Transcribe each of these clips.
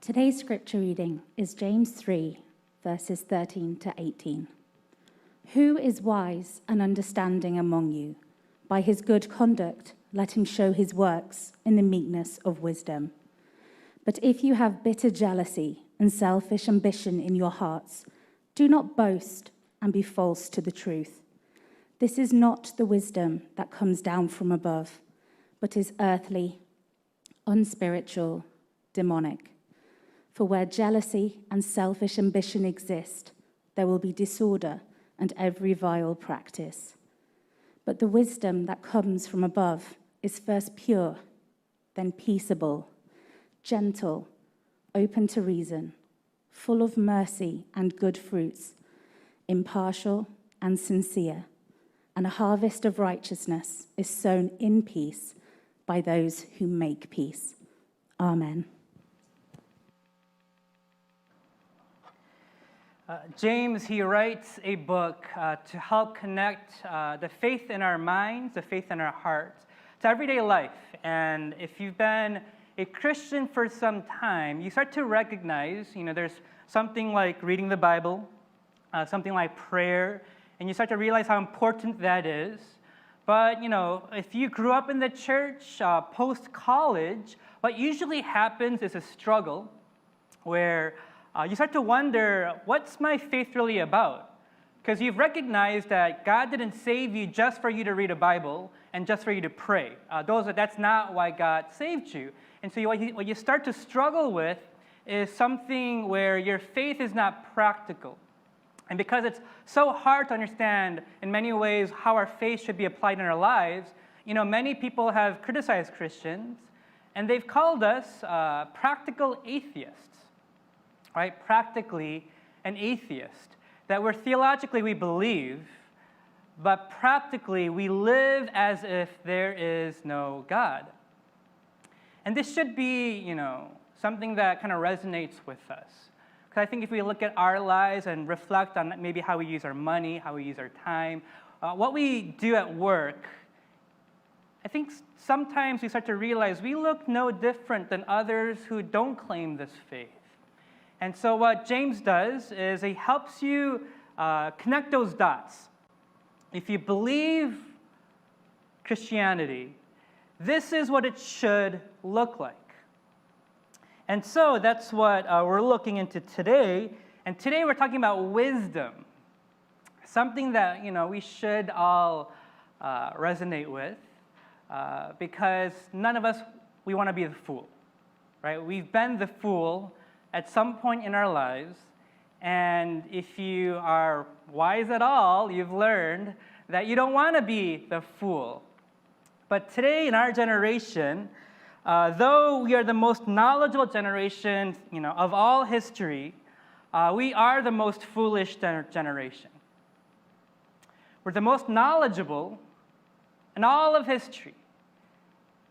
Today's scripture reading is James 3, verses 13 to 18. Who is wise and understanding among you? By his good conduct, let him show his works in the meekness of wisdom. But if you have bitter jealousy and selfish ambition in your hearts, do not boast and be false to the truth. This is not the wisdom that comes down from above, but is earthly, unspiritual, demonic. For where jealousy and selfish ambition exist, there will be disorder and every vile practice. But the wisdom that comes from above is first pure, then peaceable, gentle, open to reason, full of mercy and good fruits, impartial and sincere, and a harvest of righteousness is sown in peace by those who make peace. Amen. James, he writes a book to help connect the faith in our minds, the faith in our hearts, to everyday life. And if you've been a Christian for some time, you start to recognize, there's something like reading the Bible, something like prayer, and you start to realize how important that is. But, if you grew up in the church post-college, what usually happens is a struggle where you start to wonder, what's my faith really about? Because you've recognized that God didn't save you just for you to read a Bible and just for you to pray. That's not why God saved you. And so what you start to struggle with is something where your faith is not practical. And because it's so hard to understand in many ways how our faith should be applied in our lives, many people have criticized Christians, and they've called us practical atheists. Right? Practically an atheist. That theologically we believe, but practically we live as if there is no God. And this should be, something that kind of resonates with us. Because I think if we look at our lives and reflect on maybe how we use our money, how we use our time, what we do at work, I think sometimes we start to realize we look no different than others who don't claim this faith. And so what James does is he helps you connect those dots. If you believe Christianity, this is what it should look like. And so that's what we're looking into today. And today we're talking about wisdom, something that we should all resonate with, because none of us, we want to be the fool, right? We've been the fool at some point in our lives, and if you are wise at all, you've learned that you don't want to be the fool. But today in our generation, though we are the most knowledgeable generation, of all history, we are the most foolish generation. We're the most knowledgeable in all of history.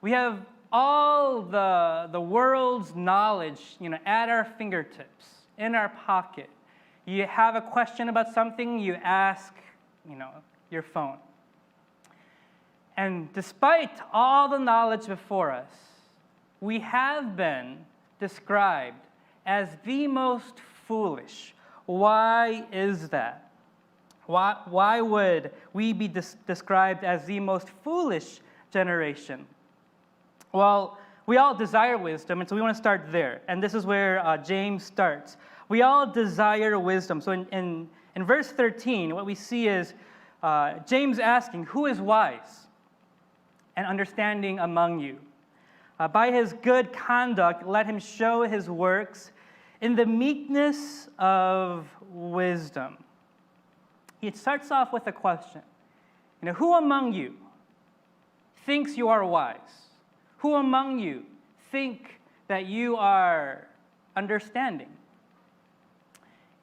We have all the world's knowledge, at our fingertips, in our pocket. You have a question about something, you ask, your phone. And despite all the knowledge before us, we have been described as the most foolish. Why is that? Why would we be described as the most foolish generation? Well, we all desire wisdom, and so we want to start there. And this is where James starts. We all desire wisdom. So in verse 13, what we see is James asking, who is wise and understanding among you? By his good conduct, let him show his works in the meekness of wisdom. He starts off with a question. Who among you thinks you are wise? Who among you think that you are understanding?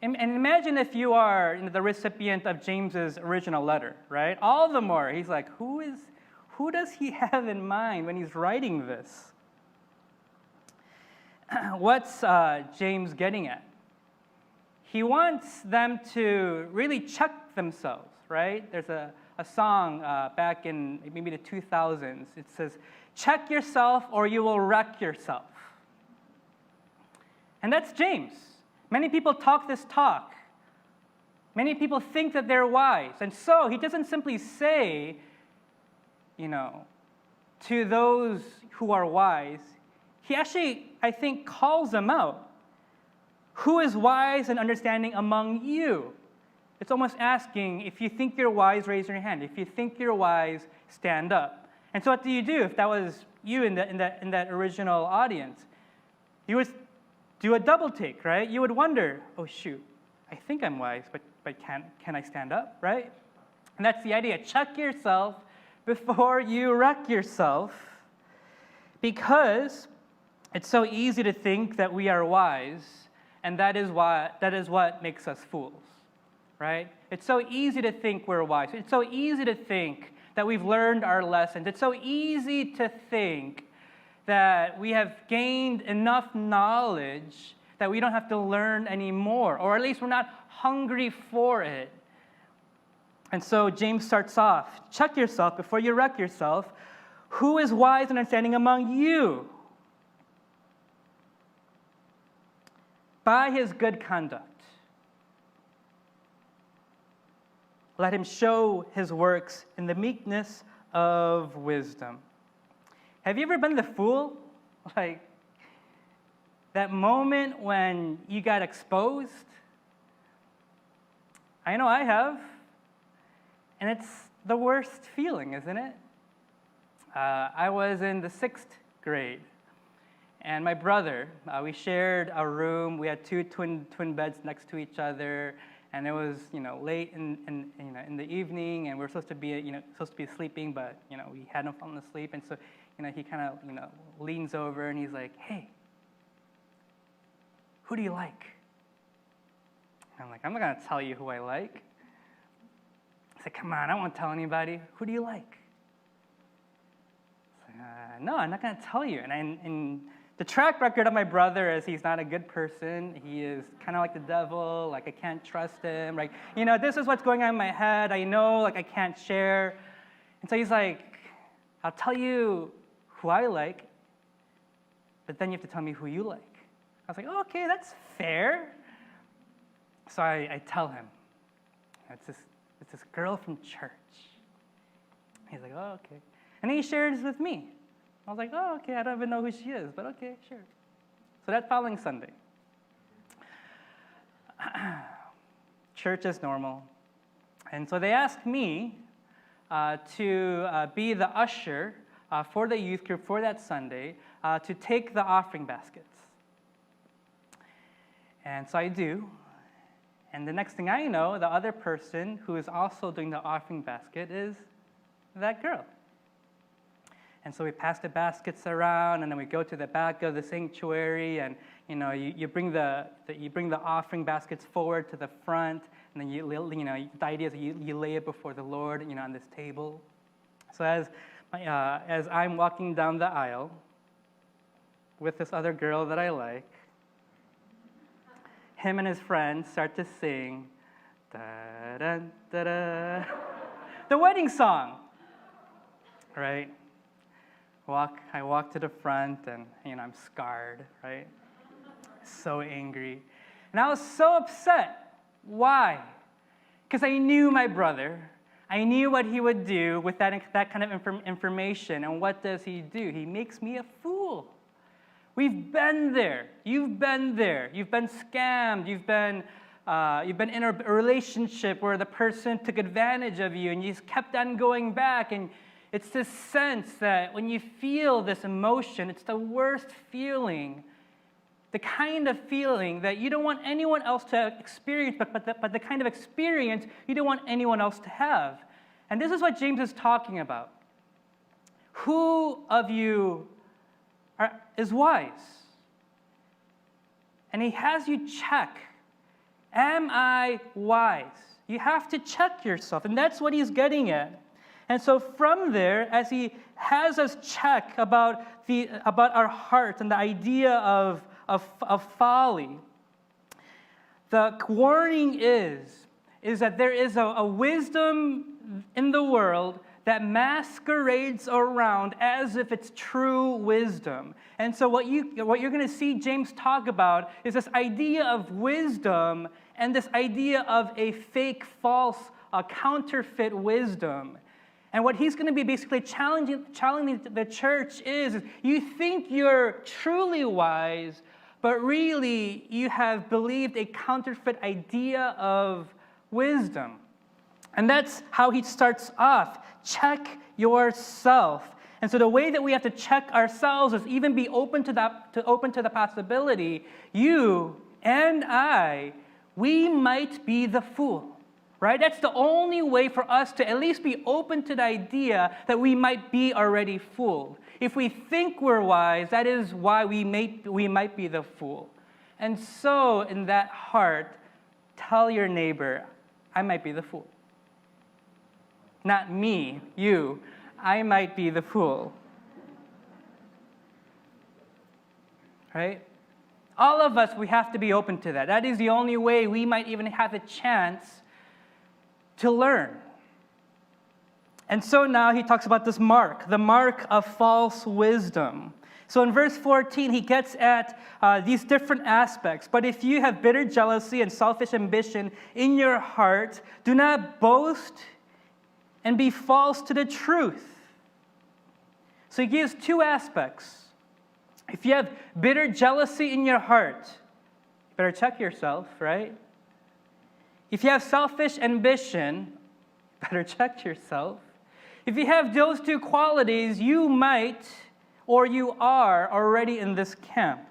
And imagine if you are the recipient of James's original letter, right? All the more, he's like, who does he have in mind when he's writing this? What's James getting at? He wants them to really check themselves, right? There's a song back in maybe the 2000s. It says, check yourself or you will wreck yourself. And that's James. Many people talk this talk. Many people think that they're wise. And so he doesn't simply say, to those who are wise, he actually, I think, calls them out. Who is wise and understanding among you? It's almost asking, if you think you're wise, raise your hand. If you think you're wise, stand up. And so what do you do if that was you in that original audience? You would do a double take, right? You would wonder, oh shoot, I think I'm wise, but can I stand up, right? And that's the idea. Check yourself before you wreck yourself, because it's so easy to think that we are wise, and that is what makes us fools, right? It's so easy to think we're wise. It's so easy to think that we've learned our lessons. It's so easy to think that we have gained enough knowledge that we don't have to learn anymore, or at least we're not hungry for it. And so James starts off, check yourself before you wreck yourself. Who is wise and understanding among you? By his good conduct, let him show his works in the meekness of wisdom. Have you ever been the fool? Like, that moment when you got exposed? I know I have. And it's the worst feeling, isn't it? I was in the 6th grade. And my brother, we shared a room. We had 2 twin beds next to each other. And it was, late in the evening, and we were supposed to be sleeping, but we hadn't fallen asleep. And so, he kind of leans over and he's like, "Hey, who do you like?" And I'm like, "I'm not gonna tell you who I like." I said, "Come on, I won't tell anybody. Who do you like?" I said, "No, I'm not gonna tell you." And the track record of my brother is he's not a good person. He is kind of like the devil. Like, I can't trust him. Like, this is what's going on in my head. I know, I can't share. And so he's like, "I'll tell you who I like, but then you have to tell me who you like." I was like, "Oh, okay, that's fair." So I tell him, it's this girl from church. He's like, "Oh, okay." And then he shares with me. I was like, "Oh, okay, I don't even know who she is, but okay, sure." So that following Sunday, church as normal. And so they asked me to be the usher for the youth group for that Sunday to take the offering baskets. And so I do. And the next thing I know, the other person who is also doing the offering basket is that girl. And so we pass the baskets around, and then we go to the back of the sanctuary, and you bring the offering baskets forward to the front, and then the idea is you lay it before the Lord, on this table. So as I'm walking down the aisle with this other girl that I like, him and his friends start to sing, da-da-da-da, the wedding song, right? I walk to the front, and I'm scarred, right? So angry. And I was so upset. Why? Because I knew my brother. I knew what he would do with that kind of information. And what does he do? He makes me a fool. We've been there. You've been there. You've been scammed. You've been in a relationship where the person took advantage of you, and you just kept on going back. And it's this sense that when you feel this emotion, it's the worst feeling, the kind of feeling that you don't want anyone else to experience, but the kind of experience you don't want anyone else to have. And this is what James is talking about. Who of you is wise? And he has you check, am I wise? You have to check yourself, and that's what he's getting at. And so from there, as he has us check about our hearts and the idea of folly, the warning is that there is a wisdom in the world that masquerades around as if it's true wisdom. And so what you're going to see James talk about is this idea of wisdom and this idea of a fake, false, counterfeit wisdom. And what he's going to be basically challenging the church is you think you're truly wise, but really you have believed a counterfeit idea of wisdom. And that's how he starts off. Check yourself. And so the way that we have to check ourselves is even be open to the possibility, you and I, we might be the fool. Right? That's the only way for us to at least be open to the idea that we might be already fooled. If we think we're wise, that is why we might be the fool. And so, in that heart, tell your neighbor, I might be the fool. Not me, you. I might be the fool. Right? All of us, we have to be open to that. That is the only way we might even have a chance to learn. And so now he talks about this mark, the mark of false wisdom. So in verse 14, he gets at these different aspects. But if you have bitter jealousy and selfish ambition in your heart, do not boast and be false to the truth. So he gives two aspects. If you have bitter jealousy in your heart, you better check yourself, right? If you have selfish ambition, better check yourself. If you have those two qualities, you might or you are already in this camp.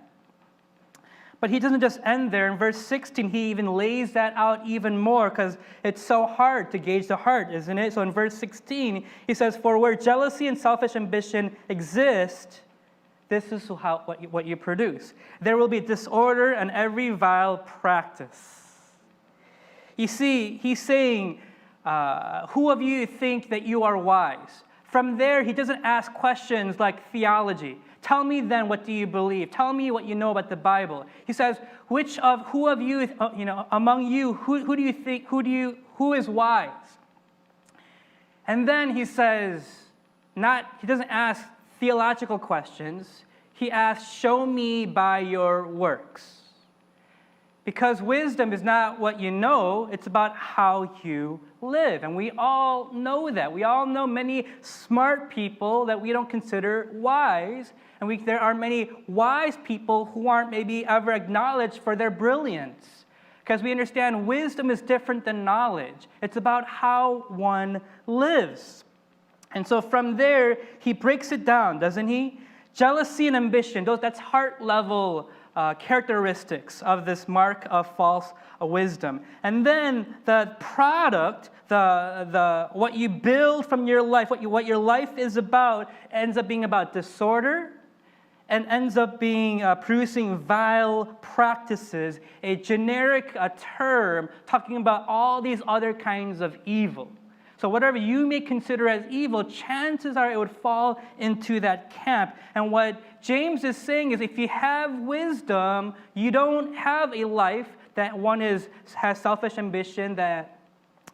But he doesn't just end there. In verse 16, he even lays that out even more because it's so hard to gauge the heart, isn't it? So in verse 16, he says, for where jealousy and selfish ambition exist, this is what you produce. There will be disorder and every vile practice. You see, he's saying, who of you think that you are wise? From there, he doesn't ask questions like theology. Tell me then, what do you believe? Tell me what you know about the Bible. He says, who of you, among you, who do you think, who is wise? And then he says, he doesn't ask theological questions. He asks, show me by your works. Because wisdom is not what you know, it's about how you live. And we all know that. We all know many smart people that we don't consider wise. And there are many wise people who aren't maybe ever acknowledged for their brilliance. Because we understand wisdom is different than knowledge. It's about how one lives. And so from there, he breaks it down, doesn't he? Jealousy and ambition, that's heart level characteristics of this mark of false wisdom. And then the product, what you build from your life, what your life is about, ends up being about disorder and ends up being producing vile practices, a generic term talking about all these other kinds of evil. So whatever you may consider as evil, chances are it would fall into that camp. And what James is saying is if you have wisdom, you don't have a life that has selfish ambition, that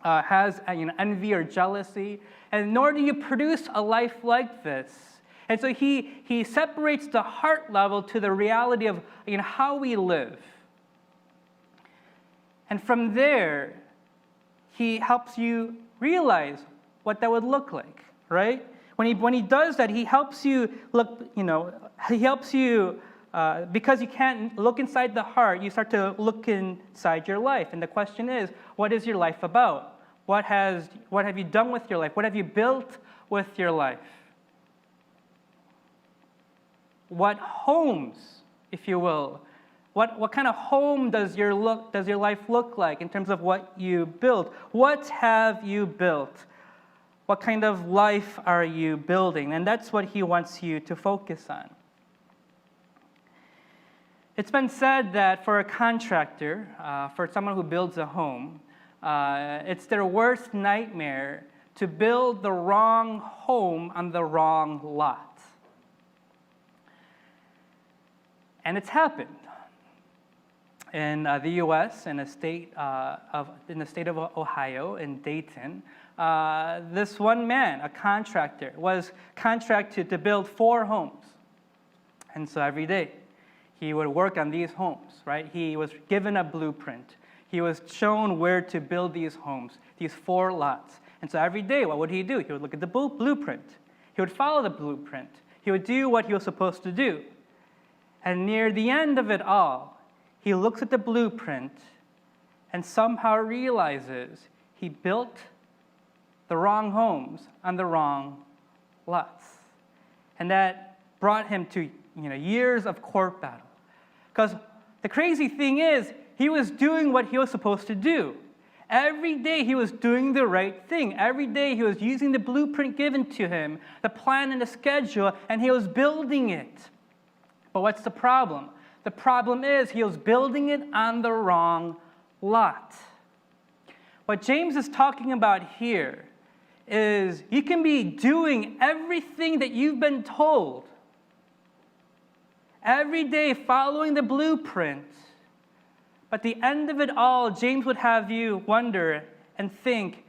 has envy or jealousy, and nor do you produce a life like this. And so he separates the heart level to the reality of how we live. And from there, he helps you realize what that would look like, right? When he does that, he helps you look, he helps you, because you can't look inside the heart, you start to look inside your life. And the question is, what is your life about? What have you done with your life? What have you built with your life? What homes, if you will, what kind of home does your life look like in terms of what you built? What have you built? What kind of life are you building? And that's what he wants you to focus on. It's been said that for a contractor, for someone who builds a home, it's their worst nightmare to build the wrong home on the wrong lot. And it's happened. In the U.S., in the state of Ohio, in Dayton, this one man, a contractor, was contracted to build 4 homes. And so every day, he would work on these homes, right? He was given a blueprint. He was shown where to build these homes, these 4 lots. And so every day, what would he do? He would look at the blueprint. He would follow the blueprint. He would do what he was supposed to do. And near the end of it all, he looks at the blueprint and somehow realizes he built the wrong homes on the wrong lots. And that brought him to years of court battle. Because the crazy thing is, he was doing what he was supposed to do. Every day he was doing the right thing. Every day he was using the blueprint given to him, the plan and the schedule, and he was building it. But what's the problem? The problem is he was building it on the wrong lot. What James is talking about here is you can be doing everything that you've been told, every day following the blueprint, but at the end of it all, James would have you wonder and think,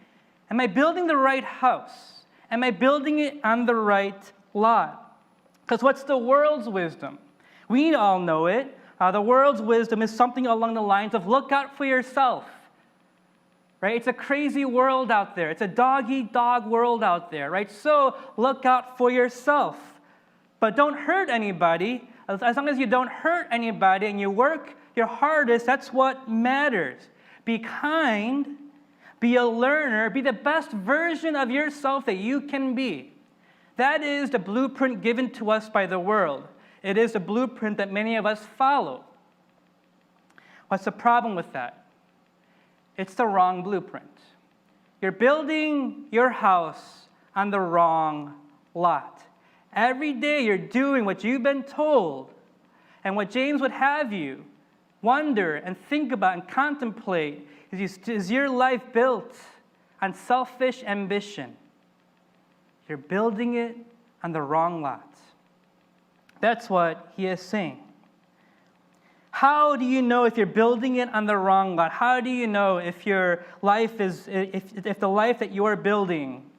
am I building the right house? Am I building it on the right lot? Because what's the world's wisdom? We all know it. The world's wisdom is something along the lines of look out for yourself. Right? It's a crazy world out there. It's a dog-eat-dog world out there, right? So look out for yourself. But don't hurt anybody. As long as you don't hurt anybody and you work your hardest, that's what matters. Be kind, be a learner, be the best version of yourself that you can be. That is the blueprint given to us by the world. It is the blueprint that many of us follow. What's the problem with that? It's the wrong blueprint. You're building your house on the wrong lot. Every day you're doing what you've been told. And what James would have you wonder and think about and contemplate is your life built on selfish ambition? You're building it on the wrong lot. That's what he is saying. How do you know if you're building it on the wrong lot? How do you know if your life is, if the life that you are building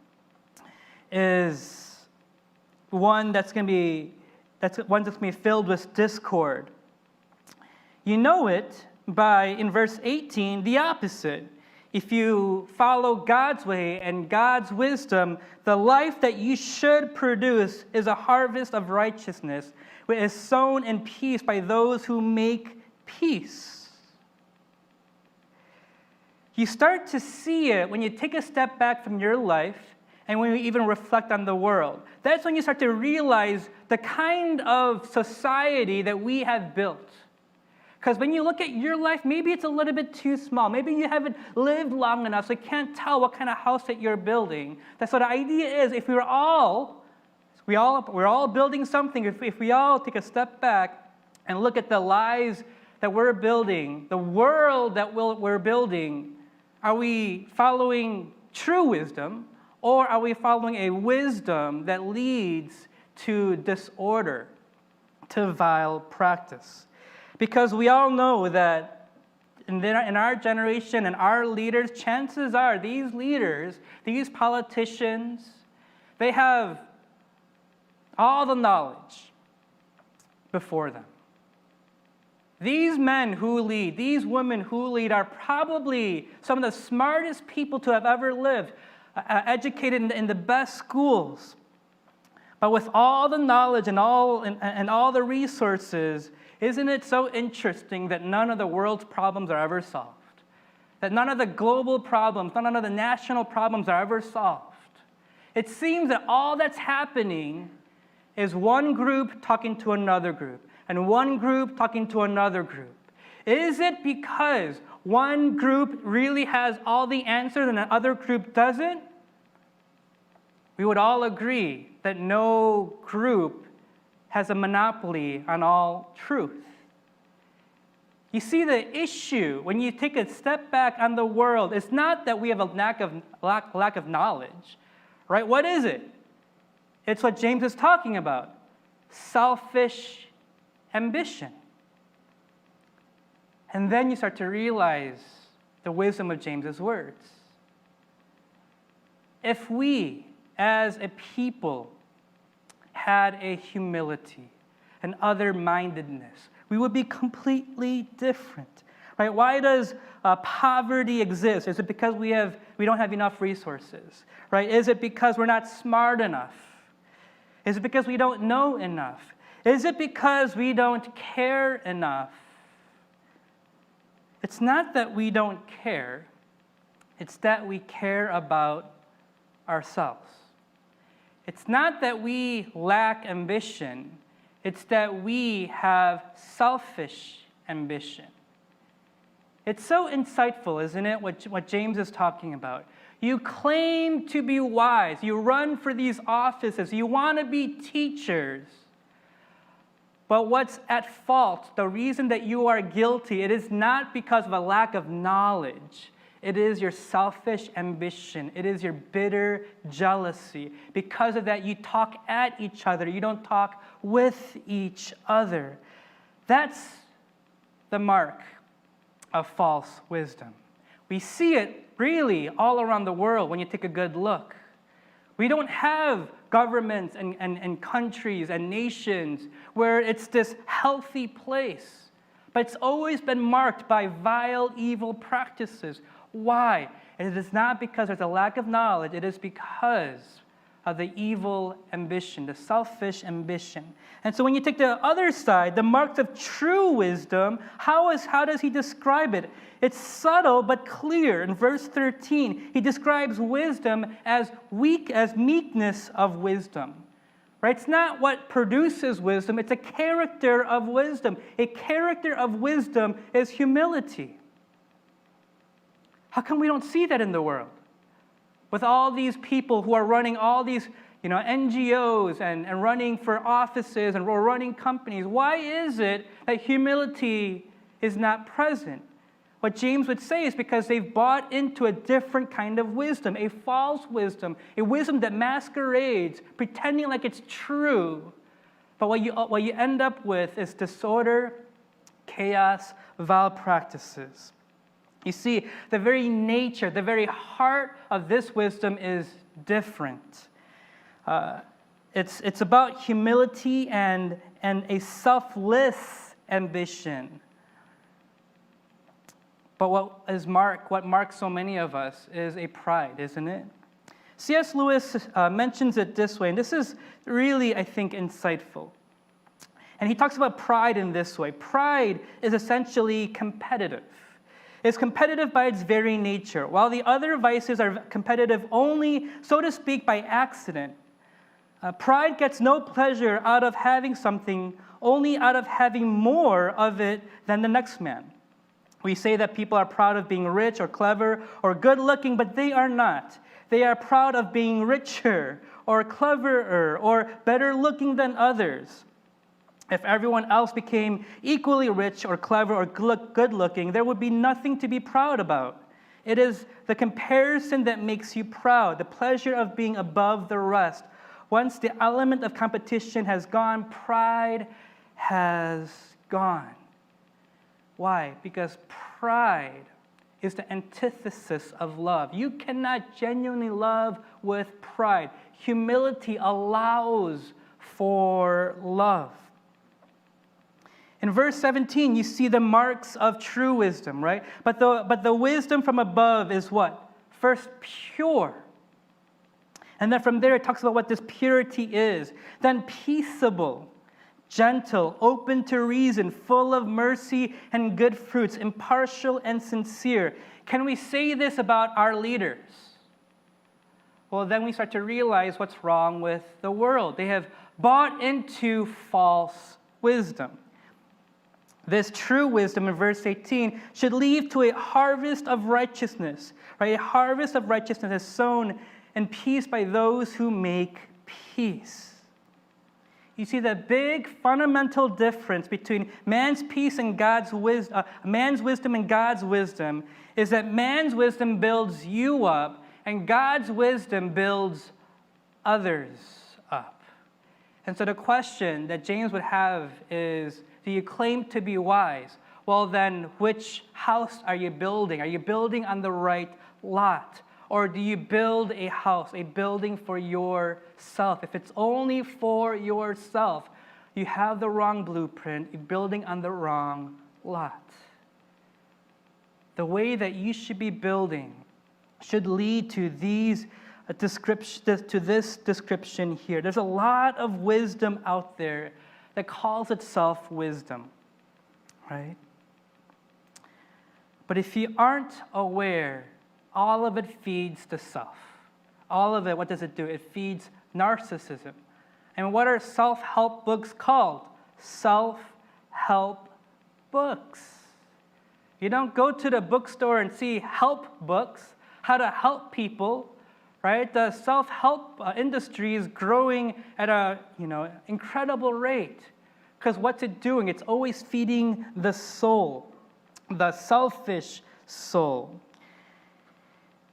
is one that's going to be filled with discord? You know it by, in verse 18, the opposite. If you follow God's way and God's wisdom, the life that you should produce is a harvest of righteousness, which is sown in peace by those who make peace. You start to see it when you take a step back from your life and when you even reflect on the world. That's when you start to realize the kind of society that we have built. Because when you look at your life, maybe it's a little bit too small. Maybe you haven't lived long enough, so you can't tell what kind of house that you're building. So the idea is, if we're all building something, if we all take a step back and look at the lives that we're building, the world that we're building, are we following true wisdom, or are we following a wisdom that leads to disorder, to vile practice? Because we all know that in our generation and our leaders, chances are these leaders, these politicians, they have all the knowledge before them. These men who lead, these women who lead are probably some of the smartest people to have ever lived, educated in the best schools. But with all the knowledge and all the resources, isn't it so interesting that none of the world's problems are ever solved? That none of the global problems, none of the national problems are ever solved? It seems that all that's happening is one group talking to another group, and one group talking to another group. Is it because one group really has all the answers and the other group doesn't? We would all agree that no group has a monopoly on all truth. You see, the issue when you take a step back on the world, it's not that we have a lack of knowledge, right? What is it? It's what James is talking about: selfish ambition. And then you start to realize the wisdom of James's words. if we, as a people, had a humility, an other-mindedness, we would be completely different. Right? Why does poverty exist? Is it because we don't have enough resources? Right? Is it because we're not smart enough? Is it because we don't know enough? Is it because we don't care enough? It's not that we don't care. It's that we care about ourselves. It's not that we lack ambition. It's that we have selfish ambition. It's so insightful, isn't it, what James is talking about? You claim to be wise. You run for these offices. You want to be teachers. But what's at fault, the reason that you are guilty, it is not because of a lack of knowledge. It is your selfish ambition. It is your bitter jealousy. Because of that, you talk at each other. You don't talk with each other. That's the mark of false wisdom. We see it really all around the world when you take a good look. We don't have governments and countries and nations where it's this healthy place. But it's always been marked by vile, evil practices. Why? And it is not because there's a lack of knowledge. It is because of the evil ambition, the selfish ambition. And so when you take the other side, the marks of true wisdom, how does he describe it? It's subtle but clear. In verse 13, he describes wisdom as meekness of wisdom. Right? It's not what produces wisdom, it's a character of wisdom. A character of wisdom is humility. How come we don't see that in the world? With all these people who are running all these NGOs and running for offices and running companies, why is it that humility is not present? What James would say is because they've bought into a different kind of wisdom, a false wisdom, a wisdom that masquerades, pretending like it's true. But what you end up with is disorder, chaos, vile practices. You see, the very nature, the very heart of this wisdom is different. It's about humility and a selfless ambition. But what marks so many of us is a pride, isn't it? C.S. Lewis mentions it this way, and this is really, I think, insightful. And he talks about pride in this way. Pride is essentially competitive. It's competitive by its very nature. While the other vices are competitive only, so to speak, by accident, pride gets no pleasure out of having something, only out of having more of it than the next man. We say that people are proud of being rich or clever or good-looking, but they are not. They are proud of being richer or cleverer or better-looking than others. If everyone else became equally rich or clever or good-looking, there would be nothing to be proud about. It is the comparison that makes you proud, the pleasure of being above the rest. Once the element of competition has gone, pride has gone. Why? Because pride is the antithesis of love. You cannot genuinely love with pride. Humility allows for love. In verse 17, you see the marks of true wisdom, right? But the wisdom from above is what? First, pure. And then from there, it talks about what this purity is. Then peaceable, gentle, open to reason, full of mercy and good fruits, impartial and sincere. Can we say this about our leaders? Well, then we start to realize what's wrong with the world. They have bought into false wisdom. This true wisdom in verse 18 should lead to a harvest of righteousness. Right? A harvest of righteousness is sown in peace by those who make peace. You see the big fundamental difference between man's peace and God's wisdom, man's wisdom and God's wisdom, is that man's wisdom builds you up and God's wisdom builds others up. And so the question that James would have is, do you claim to be wise? Well, then, which house are you building? Are you building on the right lot? Or do you build a house, a building for yourself? If it's only for yourself, you have the wrong blueprint. You're building on the wrong lot. The way that you should be building should lead to this description here. There's a lot of wisdom out there that calls itself wisdom, right? But if you aren't aware, all of it feeds the self. All of it, what does it do? It feeds narcissism. And what are self-help books called? Self-help books. You don't go to the bookstore and see help books, how to help people, right? The self-help industry is growing at a incredible rate. Because what's it doing? It's always feeding the soul, the selfish soul.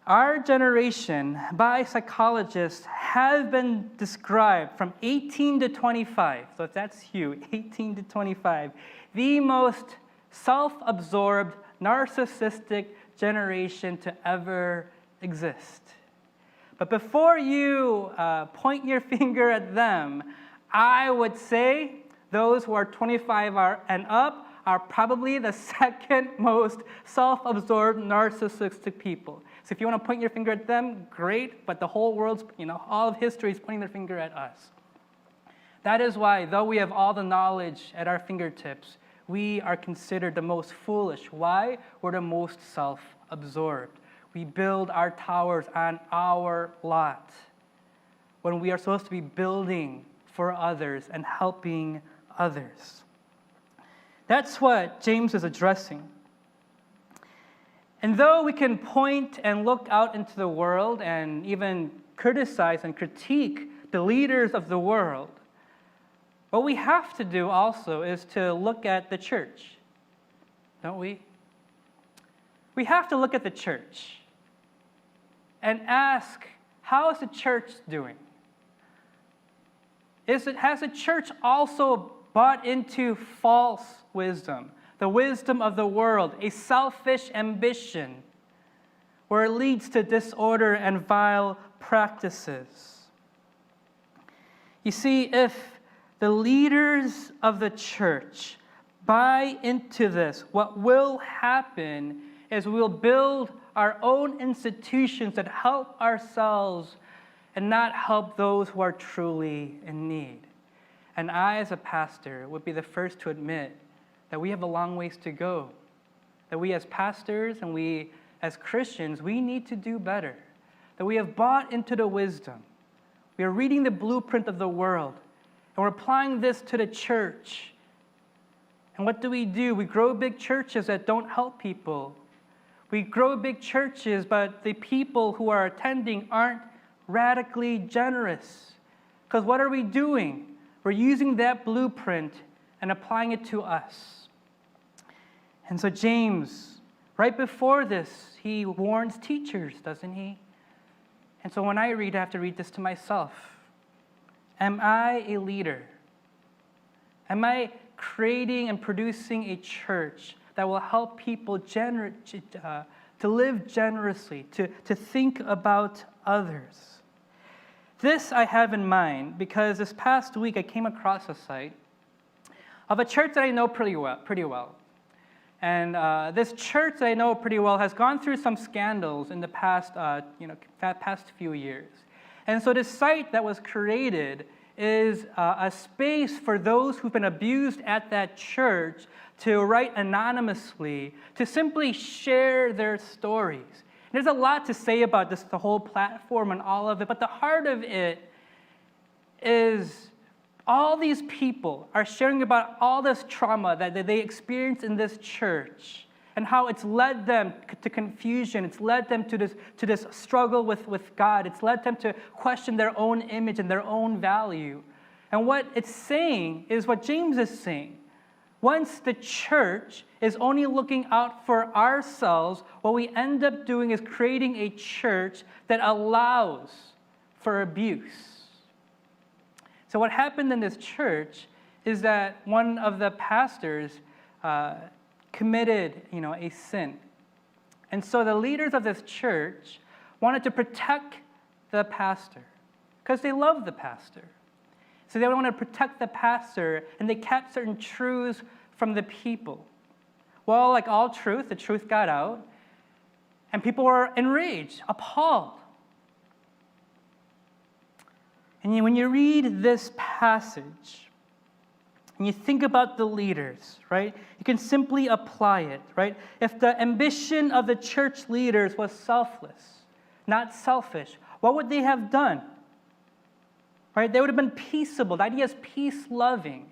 Our generation, by psychologists, has been described from 18 to 25, so that's you, 18 to 25, the most self-absorbed, narcissistic generation to ever exist. But before you point your finger at them, I would say those who are 25 and up are probably the second most self-absorbed, narcissistic people. So if you want to point your finger at them, great, but the whole world's, all of history is pointing their finger at us. That is why, though we have all the knowledge at our fingertips, we are considered the most foolish. Why? We're the most self-absorbed. We build our towers on our lot when we are supposed to be building for others and helping others. That's what James is addressing. And though we can point and look out into the world and even criticize and critique the leaders of the world, what we have to do also is to look at the church, don't we? We have to look at the church and ask, how is the church doing? Has the church also bought into false wisdom, the wisdom of the world, a selfish ambition where it leads to disorder and vile practices? You see, if the leaders of the church buy into this, what will happen is we'll build our own institutions that help ourselves and not help those who are truly in need. And I, as a pastor, would be the first to admit that we have a long ways to go. That we as pastors and we as Christians, we need to do better. That we have bought into the wisdom. We are reading the blueprint of the world, and we're applying this to the church. And what do? We grow big churches that don't help people. We grow big churches, but the people who are attending aren't radically generous. Because what are we doing? We're using that blueprint and applying it to us. And so James, right before this, he warns teachers, doesn't he? And so when I read, I have to read this to myself. Am I a leader? Am I creating and producing a church that will help people to live generously, to think about others? This I have in mind because this past week I came across a site of a church that I know pretty well. And this church that I know pretty well has gone through some scandals in the past few years. And so this site that was created is a space for those who've been abused at that church to write anonymously, to simply share their stories. There's a lot to say about this, the whole platform and all of it, but the heart of it is all these people are sharing about all this trauma that they experienced in this church and how it's led them to confusion. It's led them to this struggle with God. It's led them to question their own image and their own value. And what it's saying is what James is saying. Once the church is only looking out for ourselves, what we end up doing is creating a church that allows for abuse. So what happened in this church is that one of the pastors committed, a sin. And so the leaders of this church wanted to protect the pastor because they loved the pastor. So they wanted to protect the pastor, and they kept certain truths from the people. Well, like all truth, the truth got out, and people were enraged, appalled. And when you read this passage, and you think about the leaders, right, you can simply apply it, right? If the ambition of the church leaders was selfless, not selfish, what would they have done? Right? They would have been peaceable. The idea is peace-loving.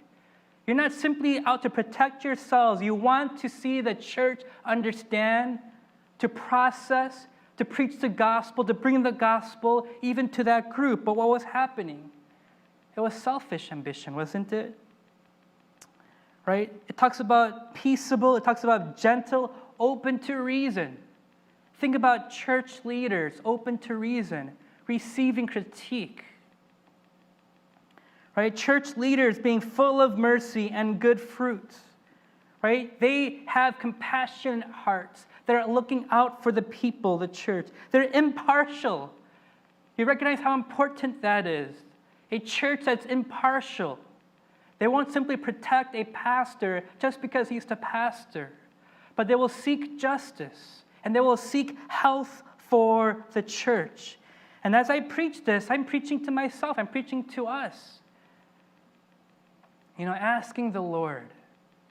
You're not simply out to protect yourselves. You want to see the church understand, to process, to preach the gospel, to bring the gospel even to that group. But what was happening? It was selfish ambition, wasn't it? Right? It talks about peaceable. It talks about gentle, open to reason. Think about church leaders, open to reason, receiving critique. Right? Church leaders being full of mercy and good fruits. Right? They have compassionate hearts. They're looking out for the people, the church. They're impartial. You recognize how important that is. A church that's impartial. They won't simply protect a pastor just because he's the pastor, but they will seek justice, and they will seek health for the church. And as I preach this, I'm preaching to myself. I'm preaching to us. Asking the Lord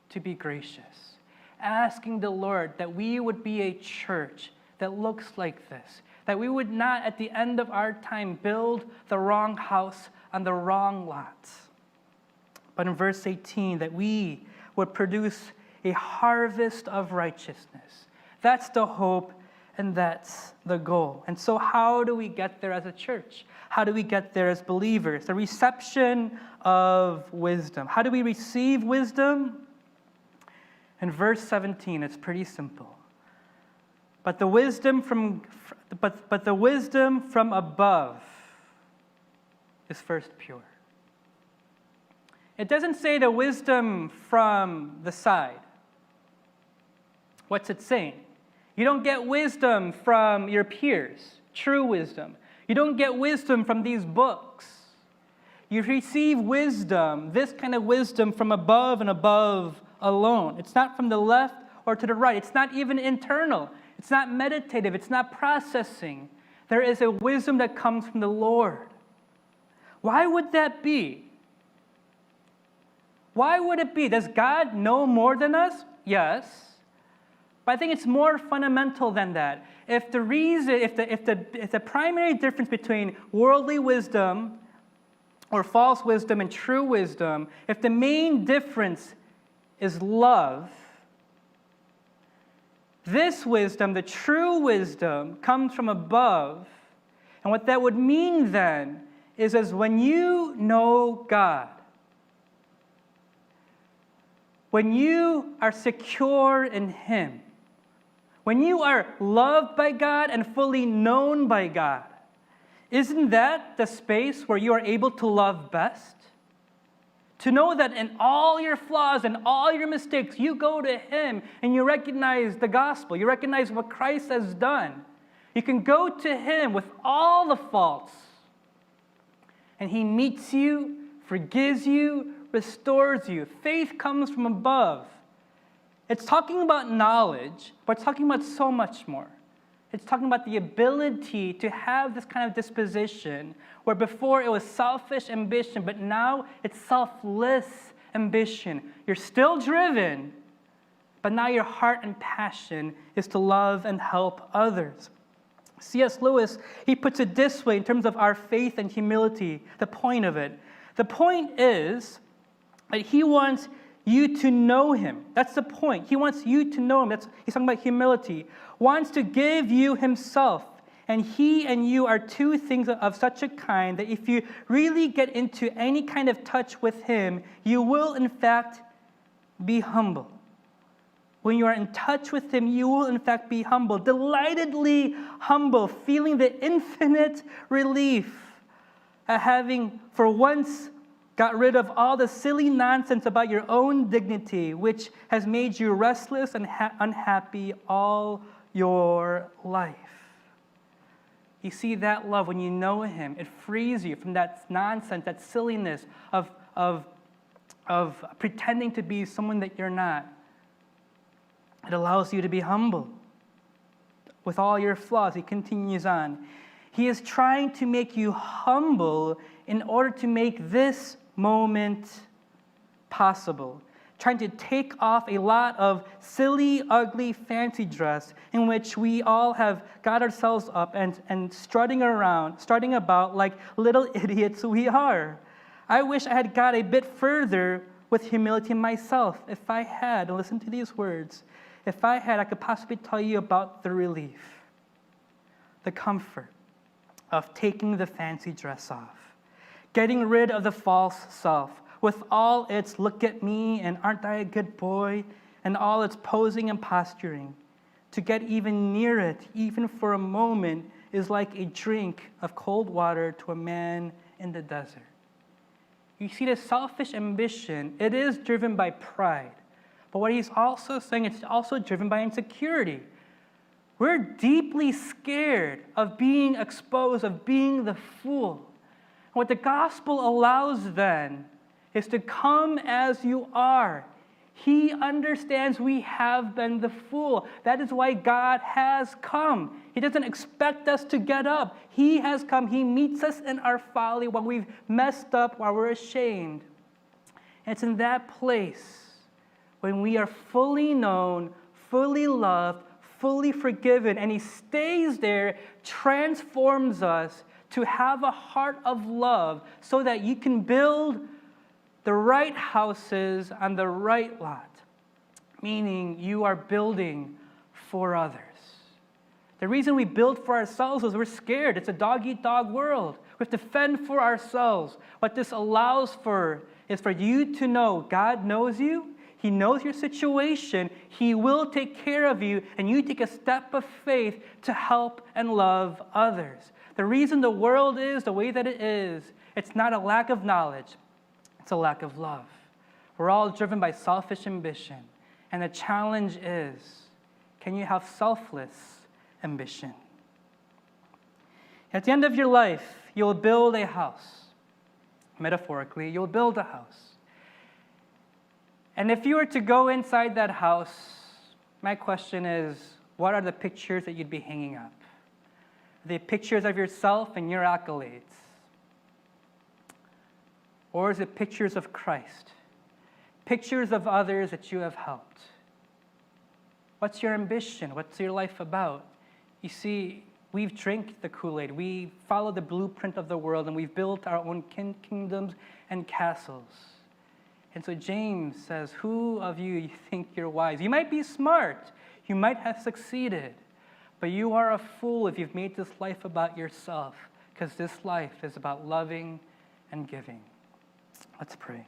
to be gracious. Asking the Lord that we would be a church that looks like this. That we would not, at the end of our time, build the wrong house on the wrong lot. But in verse 18, that we would produce a harvest of righteousness. That's the hope, and that's the goal. And so how do we get there as a church? How do we get there as believers? The reception of wisdom. How do we receive wisdom? In verse 17, it's pretty simple. But the wisdom from above is first pure. It doesn't say the wisdom from the side. What's it saying? You don't get wisdom from your peers, true wisdom. You don't get wisdom from these books. You receive wisdom, this kind of wisdom, from above and above alone. It's not from the left or to the right. It's not even internal. It's not meditative. It's not processing. There is a wisdom that comes from the Lord. Why would that be? Why would it be? Does God know more than us? Yes. But I think it's more fundamental than that. If the primary difference between worldly wisdom or false wisdom and true wisdom, if the main difference is love, this wisdom, the true wisdom, comes from above. And what that would mean then is as when you know God, when you are secure in Him, when you are loved by God and fully known by God, isn't that the space where you are able to love best? To know that in all your flaws and all your mistakes, you go to Him and you recognize the gospel. You recognize what Christ has done. You can go to Him with all the faults, and He meets you, forgives you, restores you. Faith comes from above. It's talking about knowledge, but it's talking about so much more. It's talking about the ability to have this kind of disposition where before it was selfish ambition, but now it's selfless ambition. You're still driven, but now your heart and passion is to love and help others. C.S. Lewis, he puts it this way in terms of our faith and humility, the point of it. The point is that he wants you to know Him. That's the point. He wants you to know Him. He's talking about humility. Wants to give you Himself. And He and you are two things of such a kind that if you really get into any kind of touch with Him, you will in fact be humble. When you are in touch with Him, you will in fact be humble, delightedly humble, feeling the infinite relief at having for once got rid of all the silly nonsense about your own dignity, which has made you restless and unhappy all your life. You see that love when you know him. It frees you from that nonsense, that silliness of pretending to be someone that you're not. It allows you to be humble. With all your flaws, he continues on. He is trying to make you humble in order to make this moment possible. Trying to take off a lot of silly, ugly, fancy dress in which we all have got ourselves up and strutting about like little idiots we are. I wish I had got a bit further with humility myself. If I had, and listen to these words, if I had, I could possibly tell you about the relief, the comfort of taking the fancy dress off, getting rid of the false self, with all its look at me and aren't I a good boy, and all its posing and posturing. To get even near it, even for a moment, is like a drink of cold water to a man in the desert. You see, the selfish ambition, it is driven by pride. But what he's also saying, it's also driven by insecurity. We're deeply scared of being exposed, of being the fool. What the gospel allows then is to come as you are. He understands we have been the fool. That is why God has come. He doesn't expect us to get up. He has come. He meets us in our folly while we've messed up, while we're ashamed. And it's in that place when we are fully known, fully loved, fully forgiven, and he stays there, transforms us to have a heart of love so that you can build the right houses on the right lot, meaning you are building for others. The reason we build for ourselves is we're scared. It's a dog-eat-dog world. We have to fend for ourselves. What this allows for is for you to know God knows you. He knows your situation. He will take care of you, and you take a step of faith to help and love others. The reason the world is the way that it is, it's not a lack of knowledge. It's a lack of love. We're all driven by selfish ambition. And the challenge is, can you have selfless ambition? At the end of your life, you'll build a house. Metaphorically, you'll build a house. And if you were to go inside that house, my question is, what are the pictures that you'd be hanging up? The pictures of yourself and your accolades? Or is it pictures of Christ? Pictures of others that you have helped? What's your ambition? What's your life about? You see, we've drank the Kool-Aid. We follow the blueprint of the world, and we've built our own kingdoms and castles. And so James says, who of you think you're wise? You might be smart. You might have succeeded. But you are a fool if you've made this life about yourself, because this life is about loving and giving. Let's pray.